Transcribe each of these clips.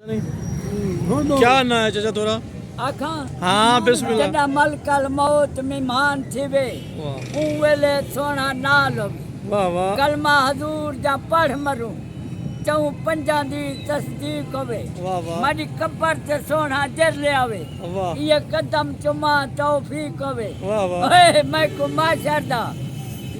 क्या ना है चाचा तोरा? आखा हाँ बिस्मिल्लाह। जॾहिं मलकल मौत मेहमान थिवे वाह उवेले सोना नाल वाह वाह कलमा हजूर जा पढ़ मरूं चऊं पंजां दी तस्दीक होवे वाह वाह मारी कबर ते सोना जर ले आवे वाह ये कदम चुमा तौफीक होवे वाह वाह ओए मैं को माशर दा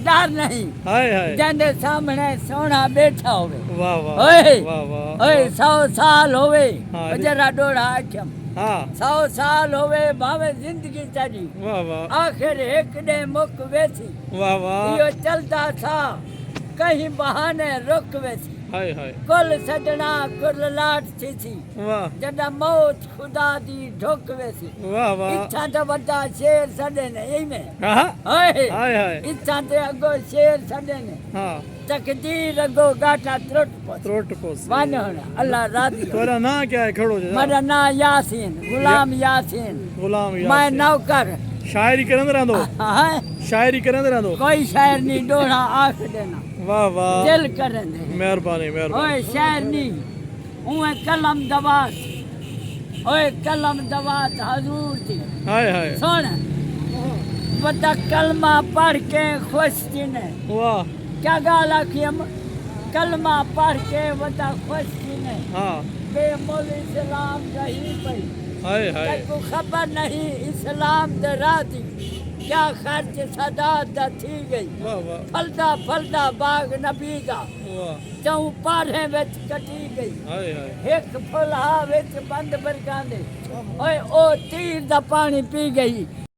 डर नहीं हाय हाय जंदे सामने सोना बैठा होवे वाह वाह ओए वाह वाह ओए 100 साल होवे हाँ, जरा डोड़ा आखम हाँ 100 साल होवे भावे जिंदगी चढ़ी वाह वाह आखिर एक डे मुक वेसी वाह वाह यो चलता था कहीं बहाने रुक वेसी हाय हाय कुल सजना कुल लाट थी वाह जॾहिं मौत खुदा दी ढुक वेसी वाह वाह इच्छा ते वॾा शेर छॾे ने यही में हाँ ओए हाय हाय इच्छा ते अगो शेर छॾे ने हाँ तकदीर अगो गाठा त्रुट पहुंच त्रोट पोस वन होना अल्लाह राजी हो। तोरा ना क्या है खड़ो जा मेरा ना यासीन गुलाम यासीन गुलाम मैं यार नौकर शायरी करंद रहंदो हाँ शायरी करंद रहंदो कोई शायर नहीं डोड़ा आख देना वाह वाह दिल करन दे मेहरबानी मेहरबानी ओए शायर नहीं उए कलम दवात ओए कलम दवात हजूर थी हाय हाय सुन बता कलमा पढ़ के खुश थी ने वाह क्या गाल आखी हम कलमा पढ़ के बता खुश थी ने हाँ बेमोल इस्लाम रही पई हाय हाय को खबर नहीं इस्लाम दे राती क्या खर्च सदात दा थी गई वाह वाह फलदा फलदा बाग नबी दा वाह चऊं पारे विच कटी गई हाय हाय एक फुलहा विच बंद बरगांदे ओए ओ तीर दा पानी पी गई